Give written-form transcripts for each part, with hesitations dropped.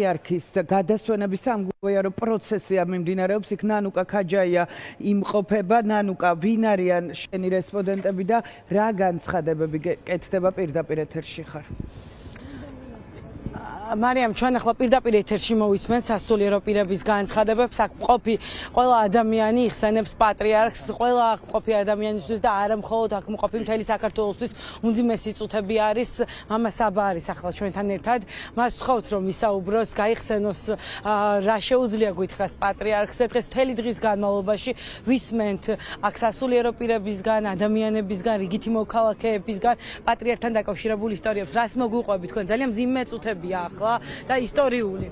პატრიარქის გადასვენების სამგოიარო პროცესია მიმდინარეობს. იქ ნანუკა ქაჯაია იმყოფება. ნანუკა, ვინ არიან შენი რესპონდენტები და რა განცხადებები კეთდება პირდაპირ ეთერში ხარ? მარიამ, ჩვენ ახლა პირდაპირ ეთერში მოვისმენთ სასულიერო პირების განცხადებებს. აქ მყოფი ყველა ადამიანი იხსენებს პატრიარქს, ყველა აქ მყოფი ადამიანისთვის და არა მხოლოდ აქ მყოფი მთელი საქართველოსთვის უმძიმესი წუთები არის. მამა საბა არის ახლა ჩვენთან ერთად. მას ვთხოვთ, რომ ისაუბროს, გაიხსენოს რა შეუძლია გითხრას პატრიარქზე. დღეს მთელი დღის განმავლობაში ვისმენთ აქ სასულიერო პირებისგან, ადამიანებისგან, რიგითი მოქალაქეებისგან პატრიარქთან დაკავშირებული ისტორიებს. რას მოგვიყვებით თქვენ? ძალიან მძიმე წუთებია ახლა და ისტორიული.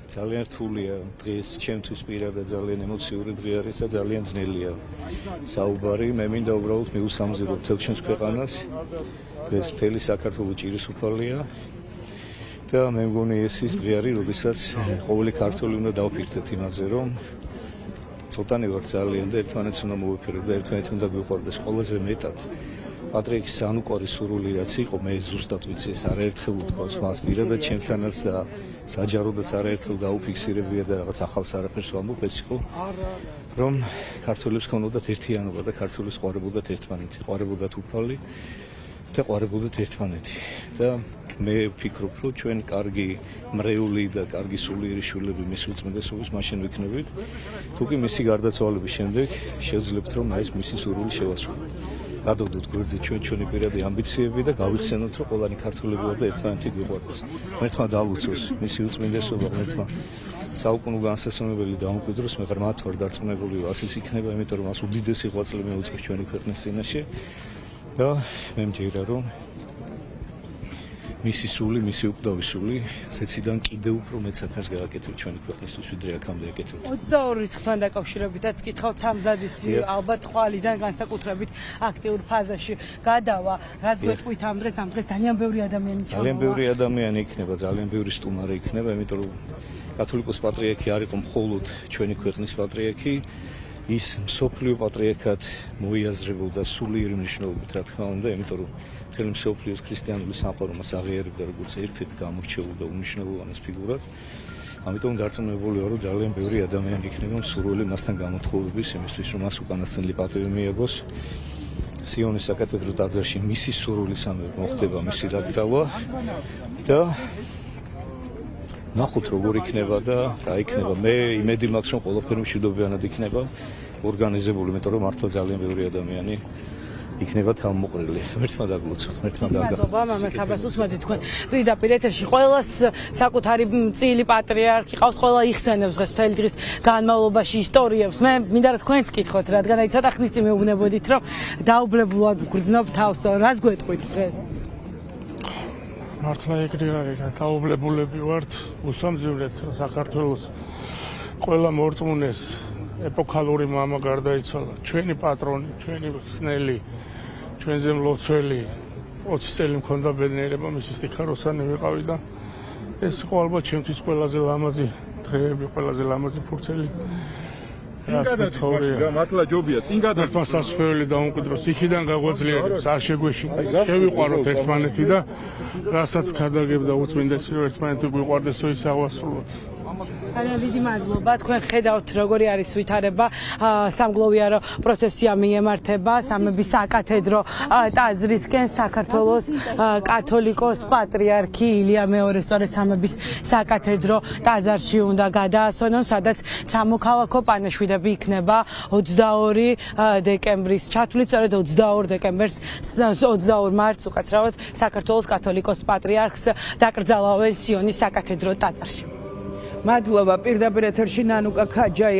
ძალიან რთულია დღეს ჩემთვის პირადად ძალიან ემოციური დღე არის და ძალიან ძნელია საუბარი. მე მინდა უბრალოდ მიუსამზირო მთელ ჩვენს ქვეყანას. დღეს მთელი საქართველო ჭირის უფალია და მე მგონი ეს ის დღე არის, როდესაც ყოველი ქართველი უნდა დავფიქრდეთ იმაზე, რომ ცოტანი ვარ ძალიან და ერთმანეთს უნდა მოვიფიქროთ და ერთმანეთი უნდა გვიყვარდეს ყველაზე მეტად. პატრიარქის ანუკვარი სურვილი რაც იყო, მე ზუსტად ვიცი, ეს არაერთხელ უთქვავს მას პირადად ჩემთანაც და საჯაროდაც არაერთხელ დაუფიქსირებია და რაღაც ახალს არაფერს ვამბობ, ეს იყო, რომ ქართველებს ჰქონოდათ ერთიანობა და ქართველებს ყვარებოდათ ერთმანეთი, ყვარებოდათ უფალი და ყვარებოდათ ერთმანეთი. და მე ვფიქრობ, რომ ჩვენ კარგი მრევლი და კარგი სულიერი შვილები მის უწმიდესობის მაშინ ვიქნებით, თუ კი მისი გარდაცვალების შემდეგ შევძლებთ, რომ ეს მისი სურვილი შევასრულოთ. გადავდოთ გვერდზე ჩვენი პირადი ამბიციები და გავიხსენოთ, რომ ყველანი ქართველები ვარ და ერთმანეთი გვიყვარდეს. ღმერთმა დაალოცოს მისი უწმინდესობა, ღმერთმა საუკუნო განსასწრებელი დაუმკვიდროს, მე ღრმად ვარ დარწმუნებული, ასეც იქნება, იმიტომ რომ მას უდიდესი ღვაწლი მიუძღვის ჩვენი ქვეყნის წინაშე და მე მჯერა, რომ მისი სული, მისი უკვდავი სული ცეციდან კიდევ უფრო მეც საფერს გააკეთებ ჩვენი ქვეყნისთვის, ვიდრე აქამდე აკეთებთ. 22 რიცხვთან დაკავშირებითაც გითხავთ, სამზადისი ალბათ ხვალიდან განსაკუთრებით აქტიურ ფაზაში გადავა. რაც გვეტყვით ამ დღეს ძალიან ბევრი ადამიანი ჩამოვა. ძალიან ბევრი ადამიანი იქნება, ძალიან ბევრი სტუმარი იქნება, იმიტომ რომ კათოლიკოს პატრიარქი არ იყო მხოლოდ ჩვენი ქვეყნის პატრიარქი, ის მსოფლიო პატრიარქად მოიაზრებოდა სულიერი მნიშვნელობით, რა თქმა უნდა, იმიტომ რომ მთელი მსოფლიოს ქრისტიანული სამყარო მას აღიარებდა როგორც ერთ-ერთ გამორჩეულ და უმნიშვნელოვანეს ფიგურად. ამიტომ დარწმუნებული ვარ, რომ ძალიან ბევრი ადამიანი იქნება მსურველი მასთან გამოთხოვების იმისთვის, რომ მას უკანასკნელი პატივი მიაგოს. სიონის საკათედრო ტაძარში მისი სურვილისამებრ მოხდება მისი დაკრძალვა და ნახოთ როგორ იქნება და რა იქნება. მე იმედი მაქვს, რომ ყველაფერი მშვიდობიანად იქნება ორგანიზებული, იმიტომ რომ მართლა ძალიან ბევრი ადამიანი იქნება თავმოყრილი. ღმერთმა დაგლოცოთ, ღმერთმა დაგახსნას. მადლობა, მამა საბას უსმენთ თქვენ პირდაპირ ეთერში. ყველას საკუთარი წილი პატრიარქი ყავს, ყველა იხსენებს დღეს მთელი დღის განმავლობაში ისტორიებს. მე მინდა რომ თქვენც კითხოთ, რადგან აი ცოტა ხნის წინ მეუბნებოდით, რომ დაუბლებულად გრძნობ თავს. რას გვეტყვით დღეს? მართლა ეგრე არის, დაუბლებულები ვართ, უსამძივრეთ საქართველოს ყველა მორწმუნეს ეპოქალური მამა გარდაიცვალა, ჩვენი პატრონი, ჩვენი ხსნელი, ჩვენზე მლოცველი 20 წელი მქონდა ბედნიერება, მისი სტიქაროსანი ვიყავი და ეს იყო ალბათ ჩემთვის ყველაზე ლამაზი დღეები, ყველაზე ლამაზი ფურცელი. მართლა ჯობია, წინ გადავა. მას სასწრაფელი დაუმკვიდროს, იქიდან გაგვაძლიერებს, არ შეგვეშინდეს, შევიყვაროთ ერთმანეთი და რასაც გადაგებდა უწმინდესი, რომ ერთმანეთი გვიყვარდესო, ის აღვასრულოთ. ძალიან დიდი მადლობა. თქვენ ხედავთ როგორი არის ვითარება. სამგლოვიარო პროცესია მიემართება სამების საკათედრო ტაძრისკენ. საქართველოს კათოლიკოს პატრიარქი ილია მეორე სწორედ სამების საკათედრო ტაძარში უნდა გადაასვენონ, სადაც სამოქალაქო პანაშვიდები იქნება 22 დეკემბრის ჩათვლით. სწორედ 22 დეკემბერს 22 მარტს უკაცრავად საქართველოს კათოლიკოს პატრიარქს დაკრძალავენ სიონის საკათედრო ტაძარში. მადლობა. პირდაპირ ეთერში ნანუკა ქაჯაია.